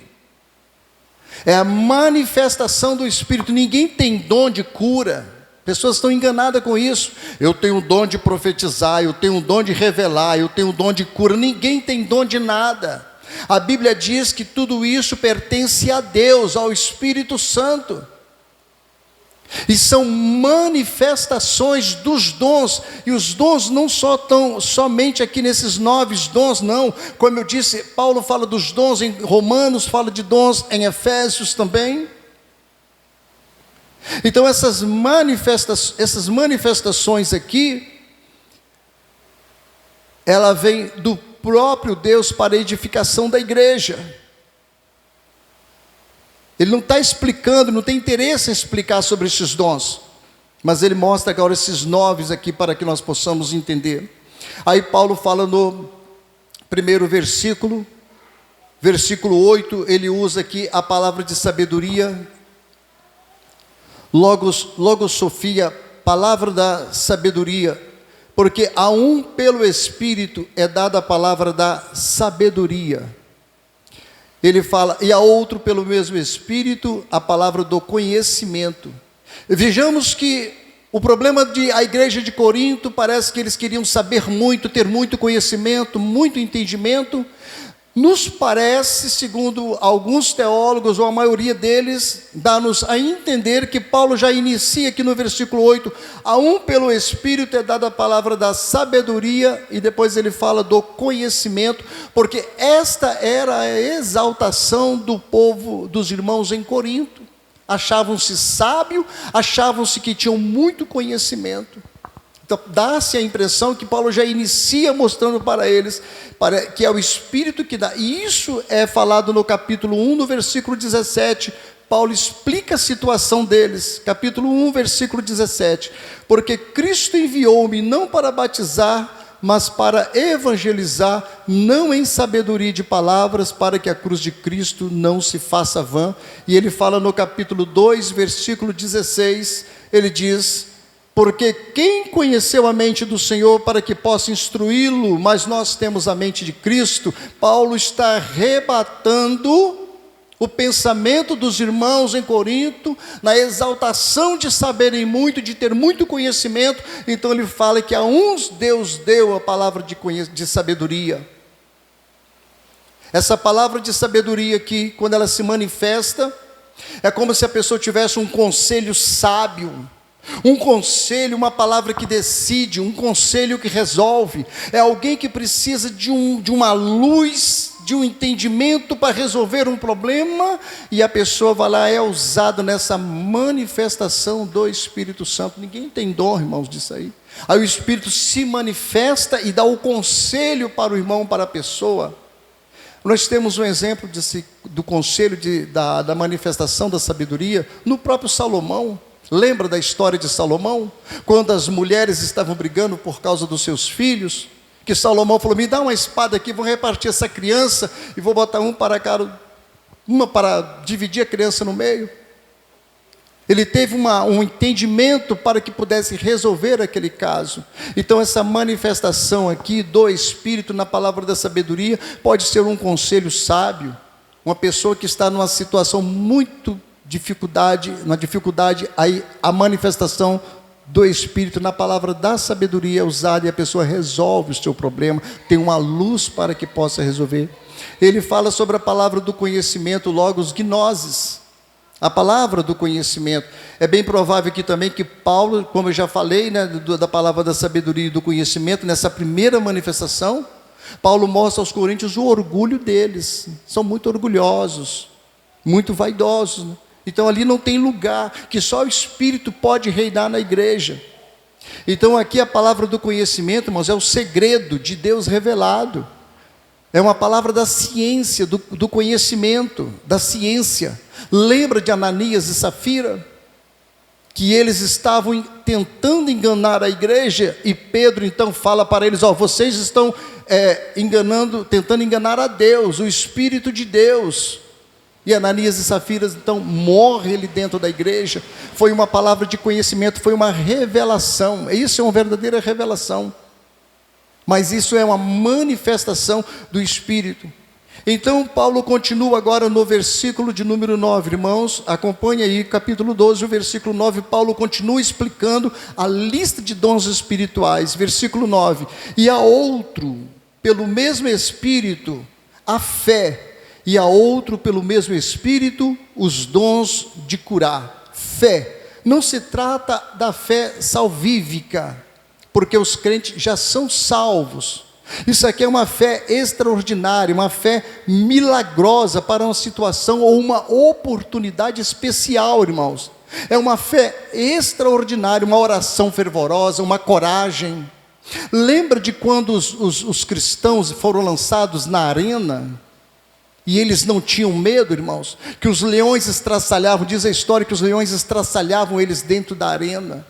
É a manifestação do Espírito. Ninguém tem dom de cura. Pessoas estão enganadas com isso. Eu tenho o dom de profetizar, eu tenho o dom de revelar, eu tenho o dom de cura. Ninguém tem dom de nada. A Bíblia diz que tudo isso pertence a Deus, ao Espírito Santo. E são manifestações dos dons, e os dons não só estão somente aqui nesses 9 dons, não. Como eu disse, Paulo fala dos dons em Romanos, fala de dons em Efésios também. Então essas manifestações aqui, ela vem do próprio Deus para a edificação da igreja. Ele não está explicando, não tem interesse em explicar sobre esses dons, mas ele mostra agora esses 9 aqui para que nós possamos entender. Aí Paulo fala no primeiro versículo, versículo 8, ele usa aqui a palavra de sabedoria, logosofia, palavra da sabedoria, porque a um pelo Espírito é dada a palavra da sabedoria. Ele fala, e a outro pelo mesmo Espírito, a palavra do conhecimento. Vejamos que o problema da igreja de Corinto, parece que eles queriam saber muito, ter muito conhecimento, muito entendimento. Nos parece, segundo alguns teólogos, ou a maioria deles, dá-nos a entender que Paulo já inicia aqui no versículo 8, a um pelo Espírito é dada a palavra da sabedoria, e depois ele fala do conhecimento, porque esta era a exaltação do povo, dos irmãos em Corinto. Achavam-se sábios, achavam-se que tinham muito conhecimento. Então, dá-se a impressão que Paulo já inicia mostrando para eles, que é o Espírito que dá. E isso é falado no capítulo 1, no versículo 17. Paulo explica a situação deles. Capítulo 1, versículo 17. Porque Cristo enviou-me não para batizar, mas para evangelizar, não em sabedoria de palavras, para que a cruz de Cristo não se faça vã. E ele fala no capítulo 2, versículo 16, ele diz: porque quem conheceu a mente do Senhor para que possa instruí-lo, mas nós temos a mente de Cristo. Paulo está rebatando o pensamento dos irmãos em Corinto, na exaltação de saberem muito, de ter muito conhecimento. Então ele fala que a uns Deus deu a palavra de sabedoria. Essa palavra de sabedoria aqui, quando ela se manifesta, é como se a pessoa tivesse um conselho sábio, um conselho, uma palavra que decide, um conselho que resolve. É alguém que precisa de uma luz, de um entendimento para resolver um problema, e a pessoa vai lá, é usada nessa manifestação do Espírito Santo. Ninguém tem dom, irmãos, disso aí. Aí o Espírito se manifesta e dá o conselho para o irmão, para a pessoa. Nós temos um exemplo do conselho da manifestação da sabedoria no próprio Salomão. Lembra da história de Salomão? Quando as mulheres estavam brigando por causa dos seus filhos, que Salomão falou: me dá uma espada aqui, vou repartir essa criança e vou botar uma para dividir a criança no meio. Ele teve um entendimento para que pudesse resolver aquele caso. Então essa manifestação aqui do Espírito na palavra da sabedoria pode ser um conselho sábio. Uma pessoa que está numa situação muito uma dificuldade, aí a manifestação do Espírito na palavra da sabedoria é usada e a pessoa resolve o seu problema, tem uma luz para que possa resolver. Ele fala sobre a palavra do conhecimento, logos gnosis, a palavra do conhecimento. É bem provável aqui também que Paulo, como eu já falei, né, da palavra da sabedoria e do conhecimento, nessa primeira manifestação, Paulo mostra aos coríntios o orgulho deles, são muito orgulhosos, muito vaidosos, né? Então ali não tem lugar, que só o Espírito pode reinar na igreja. Então aqui a palavra do conhecimento, irmãos, é o segredo de Deus revelado. É uma palavra da ciência, do conhecimento, da ciência. Lembra de Ananias e Safira? Que eles estavam tentando enganar a igreja, e Pedro então fala para eles, vocês estão tentando enganar a Deus, o Espírito de Deus. E Ananias e Safira então morrem ali dentro da igreja. Foi uma palavra de conhecimento, foi uma revelação. Isso é uma verdadeira revelação. Mas isso é uma manifestação do Espírito. Então Paulo continua agora no versículo de número 9, irmãos, acompanhe aí, capítulo 12, o versículo 9, Paulo continua explicando a lista de dons espirituais, versículo 9, e a outro, pelo mesmo Espírito, a fé, e a outro, pelo mesmo Espírito, os dons de curar. Fé, não se trata da fé salvífica, porque os crentes já são salvos. Isso aqui é uma fé extraordinária, uma fé milagrosa para uma situação ou uma oportunidade especial, irmãos. É uma fé extraordinária, uma oração fervorosa, uma coragem. Lembra de quando os cristãos foram lançados na arena? E eles não tinham medo, irmãos? Que os leões estraçalhavam, diz a história que os leões estraçalhavam eles dentro da arena.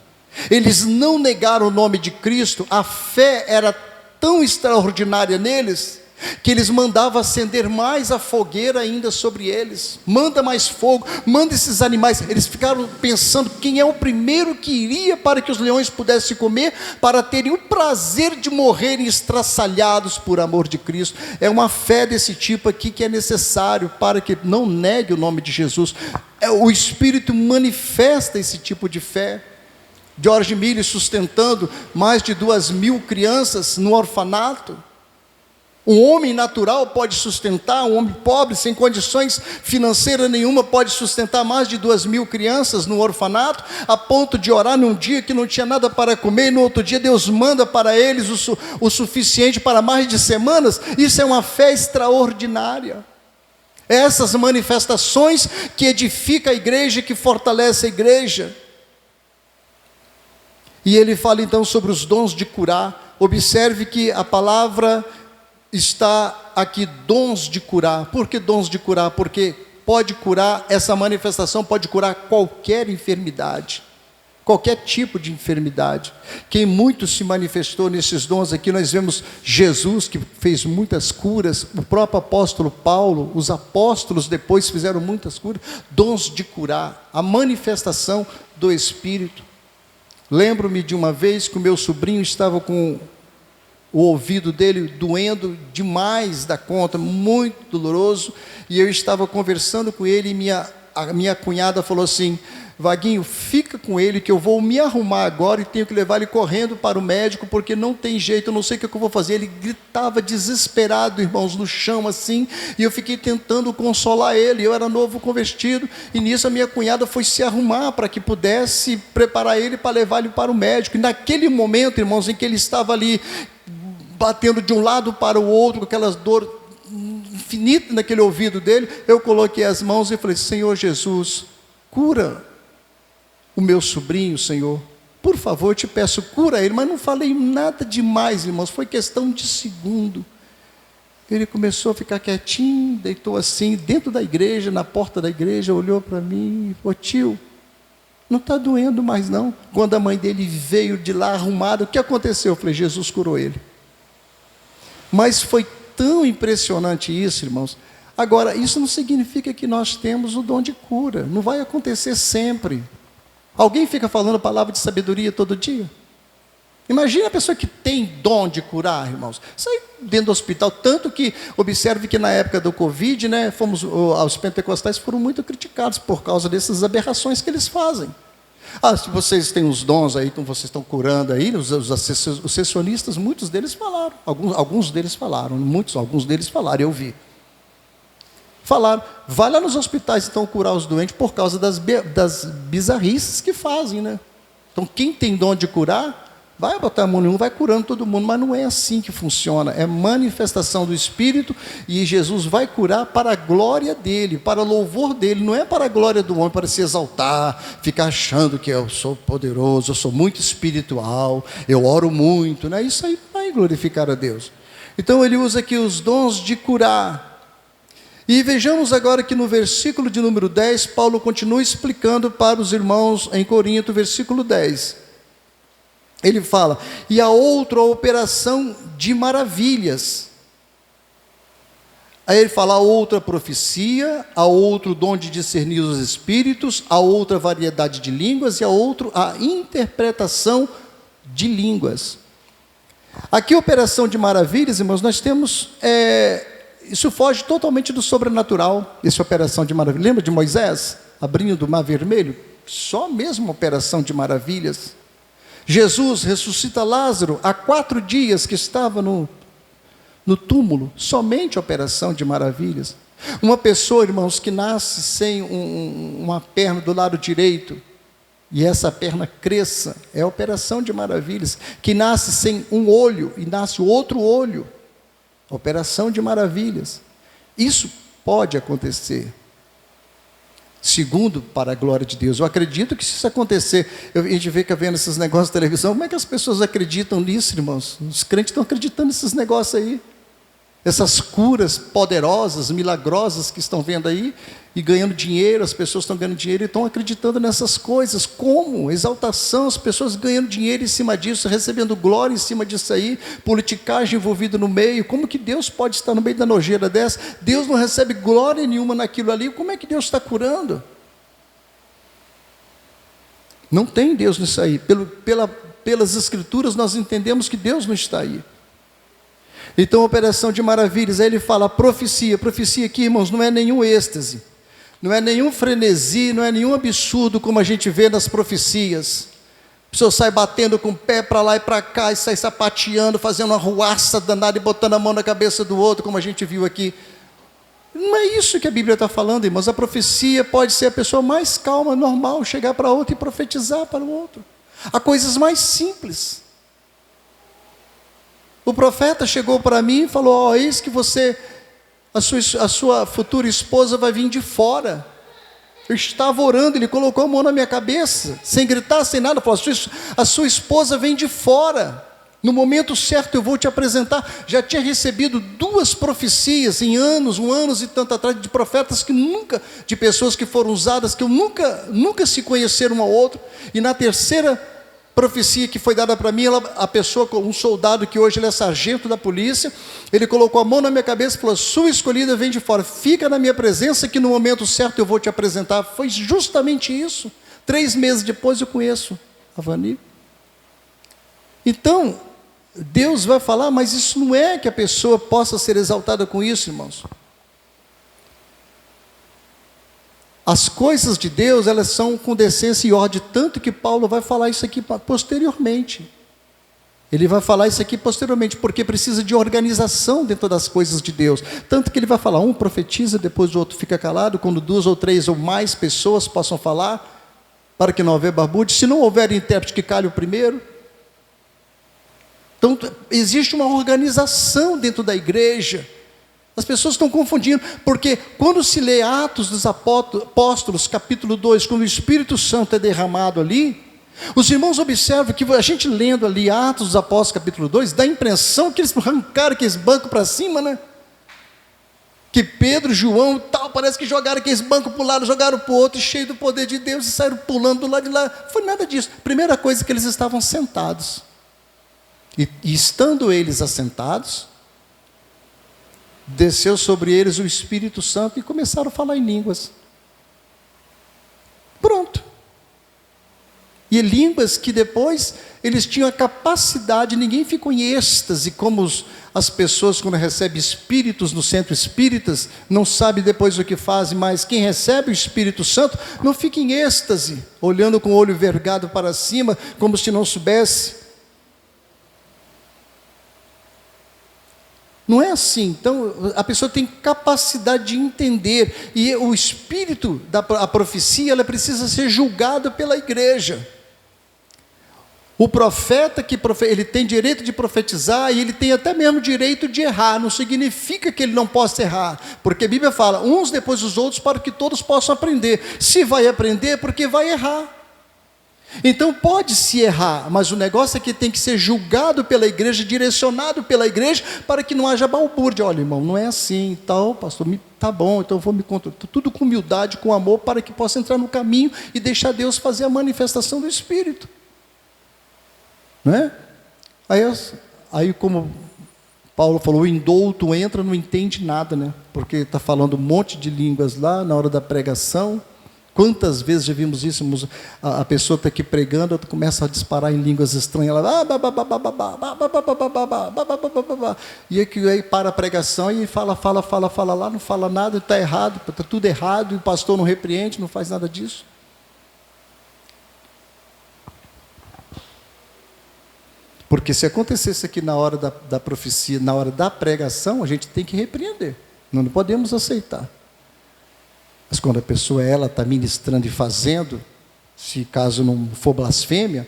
Eles não negaram o nome de Cristo, a fé era tão extraordinária neles, que eles mandavam acender mais a fogueira ainda sobre eles. Manda mais fogo, manda esses animais. Eles ficaram pensando quem é o primeiro que iria para que os leões pudessem comer, para terem o prazer de morrerem estraçalhados por amor de Cristo. É uma fé desse tipo aqui que é necessário para que não negue o nome de Jesus. O Espírito manifesta esse tipo de fé. George Miller sustentando mais de 2.000 crianças no orfanato. Um homem natural pode sustentar, um homem pobre, sem condições financeiras nenhuma, pode sustentar mais de 2.000 crianças no orfanato, a ponto de orar num dia que não tinha nada para comer, e no outro dia Deus manda para eles o suficiente para mais de semanas. Isso é uma fé extraordinária. Essas manifestações que edifica a igreja, que fortalece a igreja. E ele fala então sobre os dons de curar. Observe que a palavra está aqui, dons de curar. Por que dons de curar? Porque pode curar, essa manifestação pode curar qualquer enfermidade, qualquer tipo de enfermidade. Quem muito se manifestou nesses dons aqui, nós vemos Jesus, que fez muitas curas, o próprio apóstolo Paulo, os apóstolos depois fizeram muitas curas. Dons de curar, a manifestação do Espírito. Lembro-me de uma vez que o meu sobrinho estava com o ouvido dele doendo demais da conta, muito doloroso, e eu estava conversando com ele, e a minha cunhada falou assim: Vaguinho, fica com ele que eu vou me arrumar agora e tenho que levar ele correndo para o médico, porque não tem jeito, eu não sei o que eu vou fazer. Ele gritava desesperado, irmãos, no chão assim, e eu fiquei tentando consolar ele. Eu era novo convertido, e nisso a minha cunhada foi se arrumar para que pudesse preparar ele para levar ele para o médico. E naquele momento, irmãos, em que ele estava ali batendo de um lado para o outro, com aquelas dores infinitas naquele ouvido dele, eu coloquei as mãos e falei: Senhor Jesus, cura o meu sobrinho, Senhor, por favor, eu te peço, cura ele. Mas não falei nada demais, irmãos, foi questão de segundo. Ele começou a ficar quietinho, deitou assim, dentro da igreja, na porta da igreja, olhou para mim e falou: tio, não está doendo mais não. Quando a mãe dele veio de lá arrumada, o que aconteceu? Eu falei: Jesus curou ele. Mas foi tão impressionante isso, irmãos. Agora, isso não significa que nós temos o dom de cura, não vai acontecer sempre. Alguém fica falando palavra de sabedoria todo dia? Imagina a pessoa que tem dom de curar, irmãos. Sai dentro do hospital, tanto que observe que na época do Covid, né, os pentecostais foram muito criticados por causa dessas aberrações que eles fazem. Se vocês têm os dons aí, então vocês estão curando aí, os sessionistas, muitos deles falaram, alguns deles falaram, alguns deles falaram, eu vi. Falaram, vai lá nos hospitais então curar os doentes por causa das bizarrices que fazem, né? Então quem tem dom de curar, vai botar a mão em um, vai curando todo mundo, mas não é assim que funciona, é manifestação do Espírito, e Jesus vai curar para a glória dele, para o louvor dele, não é para a glória do homem, para se exaltar, ficar achando que eu sou poderoso, eu sou muito espiritual, eu oro muito, né? Isso aí vai glorificar a Deus. Então ele usa aqui os dons de curar. E vejamos agora que no versículo de número 10, Paulo continua explicando para os irmãos em Corinto, versículo 10. Ele fala, e a outra a operação de maravilhas. Aí ele fala, a outra profecia, a outro dom de discernir os espíritos, a outra variedade de línguas e a outra a interpretação de línguas. Aqui a operação de maravilhas, irmãos, nós temos, isso foge totalmente do sobrenatural, essa operação de maravilhas. Lembra de Moisés, abrindo o mar vermelho? Só mesmo operação de maravilhas. Jesus ressuscita Lázaro há 4 dias que estava no túmulo, somente operação de maravilhas. Uma pessoa, irmãos, que nasce sem uma perna do lado direito, e essa perna cresça, é operação de maravilhas. Que nasce sem um olho, e nasce outro olho, operação de maravilhas. Isso pode acontecer. Segundo, para a glória de Deus. Eu acredito que se isso acontecer, a gente fica vendo esses negócios de televisão, como é que as pessoas acreditam nisso, irmãos? Os crentes estão acreditando nesses negócios aí. Essas curas poderosas, milagrosas que estão vendo aí, e ganhando dinheiro, as pessoas estão ganhando dinheiro e estão acreditando nessas coisas. Como? Exaltação, as pessoas ganhando dinheiro em cima disso, recebendo glória em cima disso aí, politicagem envolvida no meio. Como que Deus pode estar no meio da nojeira dessa? Deus não recebe glória nenhuma naquilo ali, como é que Deus está curando? Não tem Deus nisso aí. Pelas Escrituras nós entendemos que Deus não está aí. Então, operação de maravilhas, aí ele fala profecia. Profecia aqui, irmãos, não é nenhum êxtase, não é nenhum frenesi, não é nenhum absurdo como a gente vê nas profecias. A pessoa sai batendo com o pé para lá e para cá, e sai sapateando, fazendo uma ruaça danada e botando a mão na cabeça do outro, como a gente viu aqui. Não é isso que a Bíblia está falando, irmãos. A profecia pode ser a pessoa mais calma, normal, chegar para outra e profetizar para o outro. Há coisas mais simples. O profeta chegou para mim e falou, eis que a sua futura esposa vai vir de fora. Eu estava orando, ele colocou a mão na minha cabeça, sem gritar, sem nada, falou, a sua esposa vem de fora. No momento certo eu vou te apresentar. Já tinha recebido 2 profecias em anos, 1 ano e tanto atrás, de profetas que nunca, de pessoas que foram usadas, que eu nunca se conheceram um ao outro. E na terceira profecia que foi dada para mim, a pessoa, um soldado que hoje ele é sargento da polícia, ele colocou a mão na minha cabeça e falou, sua escolhida vem de fora, fica na minha presença que no momento certo eu vou te apresentar. Foi justamente isso. 3 meses depois eu conheço a Vani. Então, Deus vai falar, mas isso não é que a pessoa possa ser exaltada com isso, irmãos. As coisas de Deus, elas são com decência e ordem, tanto que Paulo vai falar isso aqui posteriormente. Ele vai falar isso aqui posteriormente, porque precisa de organização dentro das coisas de Deus. Tanto que ele vai falar, um profetiza, depois o outro fica calado, quando 2 ou 3 ou mais pessoas possam falar, para que não houver barbude. Se não houver intérprete, que cale o primeiro. Então, existe uma organização dentro da igreja. As pessoas estão confundindo, porque quando se lê Atos dos Apóstolos, capítulo 2, quando o Espírito Santo é derramado ali, os irmãos observam que a gente lendo ali Atos dos Apóstolos, capítulo 2, dá a impressão que eles arrancaram aqueles bancos para cima, né? Que Pedro, João e tal, parece que jogaram aqueles bancos para um lado, jogaram para o outro, cheio do poder de Deus, e saíram pulando do lado de lá. Foi nada disso. Primeira coisa que eles estavam sentados. E estando eles assentados, desceu sobre eles o Espírito Santo e começaram a falar em línguas. Pronto. E línguas que depois eles tinham a capacidade, ninguém ficou em êxtase, como as pessoas quando recebem espíritos no centro espíritas, não sabe depois o que fazem, mas quem recebe o Espírito Santo não fica em êxtase, olhando com o olho vergado para cima, como se não soubesse. Não é assim. Então, a pessoa tem capacidade de entender, e o espírito a profecia, ela precisa ser julgada pela igreja. O profeta, ele tem direito de profetizar, e ele tem até mesmo direito de errar, não significa que ele não possa errar, porque a Bíblia fala, uns depois dos outros, para que todos possam aprender. Se vai aprender, porque vai errar. Então pode-se errar, mas o negócio é que tem que ser julgado pela igreja, direcionado pela igreja, para que não haja balbúrdia. Olha, irmão, não é assim, tal, pastor, tá bom, então eu vou me controlar. Tudo com humildade, com amor, para que possa entrar no caminho e deixar Deus fazer a manifestação do Espírito. Não é? Aí como Paulo falou, o indouto entra, não entende nada, né? Porque está falando um monte de línguas lá, na hora da pregação. Quantas vezes já vimos isso? A pessoa está aqui pregando, começa a disparar em línguas estranhas, ela e aí para a pregação e fala lá, não fala nada, está errado, está tudo errado, e o pastor não repreende, não faz nada disso. Porque se acontecesse aqui na hora da profecia, na hora da pregação, a gente tem que repreender, não podemos aceitar. Mas quando a pessoa está ministrando e fazendo, se caso não for blasfêmia,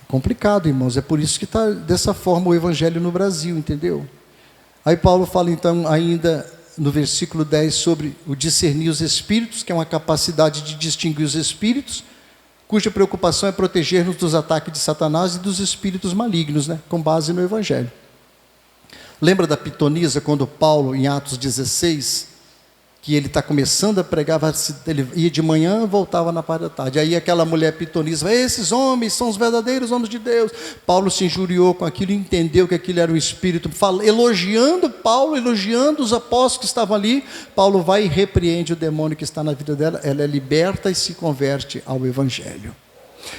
é complicado, irmãos. É por isso que está dessa forma o evangelho no Brasil, entendeu? Aí Paulo fala então ainda no versículo 10 sobre o discernir os espíritos, que é uma capacidade de distinguir os espíritos, cuja preocupação é proteger-nos dos ataques de Satanás e dos espíritos malignos, né? Com base no evangelho. Lembra da pitonisa, quando Paulo, em Atos 16, que ele está começando a pregar, ele ia de manhã, voltava na parte da tarde. Aí aquela mulher pitonisa, esses homens são os verdadeiros homens de Deus. Paulo se injuriou com aquilo, entendeu que aquilo era um espírito, elogiando Paulo, elogiando os apóstolos que estavam ali. Paulo vai e repreende o demônio que está na vida dela, ela é liberta e se converte ao evangelho.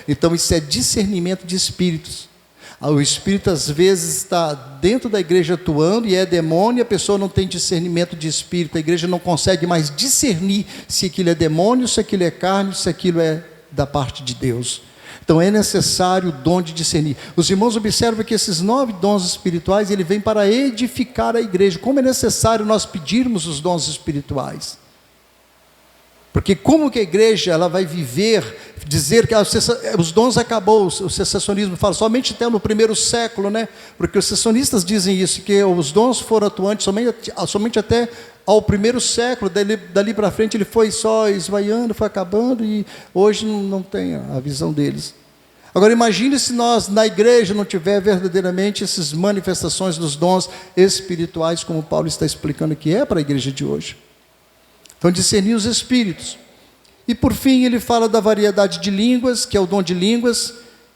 Então isso é discernimento de espíritos. O espírito às vezes está dentro da igreja atuando e é demônio, e a pessoa não tem discernimento de espírito, a igreja não consegue mais discernir se aquilo é demônio, se aquilo é carne, se aquilo é da parte de Deus. Então é necessário o dom de discernir. Os irmãos observam que esses 9 dons espirituais, ele vem para edificar a igreja. Como é necessário nós pedirmos os dons espirituais? Porque como que a igreja ela vai viver, dizer que os dons acabou, o cessacionismo fala somente até no primeiro século, né? Porque os cessacionistas dizem isso, que os dons foram atuantes somente até ao primeiro século, dali para frente ele foi só esvaiando, foi acabando, e hoje não tem a visão deles. Agora imagine se nós na igreja não tiver verdadeiramente essas manifestações dos dons espirituais, como Paulo está explicando que é para a igreja de hoje. Então, discernir os espíritos. E por fim, ele fala da variedade de línguas, que é o dom de línguas,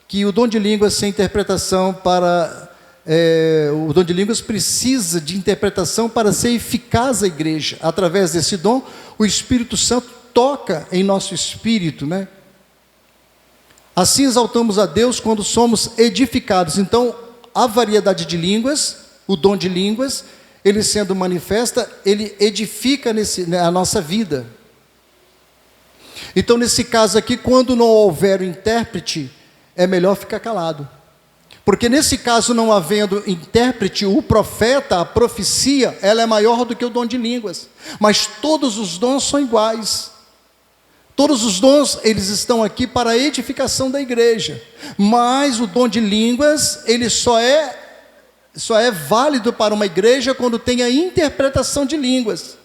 que o dom de línguas sem interpretação o dom de línguas precisa de interpretação para ser eficaz à igreja. Através desse dom, o Espírito Santo toca em nosso espírito, né? Assim exaltamos a Deus quando somos edificados. Então, a variedade de línguas, o dom de línguas, ele sendo manifesta, ele edifica a nossa vida. Então, nesse caso aqui, quando não houver o intérprete, é melhor ficar calado. Porque nesse caso, não havendo intérprete, o profeta, a profecia, ela é maior do que o dom de línguas. Mas todos os dons são iguais. Todos os dons, eles estão aqui para a edificação da igreja. Mas o dom de línguas, ele só é válido para uma igreja quando tem a interpretação de línguas.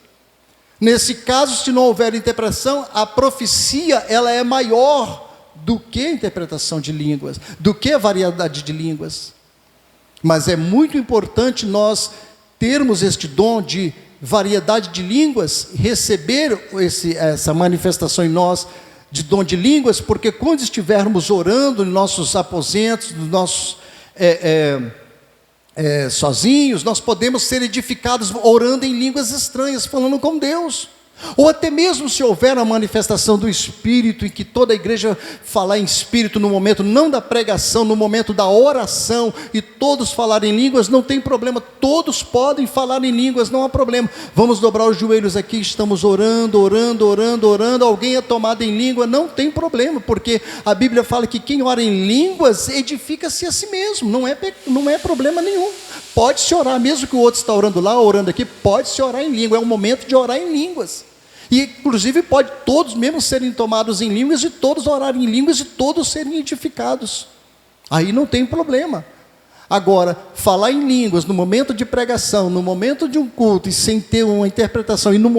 Nesse caso, se não houver interpretação, a profecia ela é maior do que a interpretação de línguas, do que a variedade de línguas. Mas é muito importante nós termos este dom de variedade de línguas, receber essa manifestação em nós de dom de línguas, porque quando estivermos orando em nossos aposentos, nos nossos sozinhos, nós podemos ser edificados orando em línguas estranhas, falando com Deus. Ou até mesmo se houver uma manifestação do Espírito, em que toda a igreja falar em Espírito no momento, não da pregação, no momento da oração, e todos falarem em línguas, não tem problema, todos podem falar em línguas, não há problema. Vamos dobrar os joelhos aqui, estamos orando, alguém é tomado em língua, não tem problema, porque a Bíblia fala que quem ora em línguas, edifica-se a si mesmo, não é problema nenhum. Pode-se orar, mesmo que o outro está orando lá, orando aqui, pode-se orar em língua, é um momento de orar em línguas. E inclusive pode todos mesmo serem tomados em línguas, e todos orarem em línguas, e todos serem edificados. Aí não tem problema. Agora, falar em línguas no momento de pregação, no momento de um culto, e sem ter uma interpretação, e no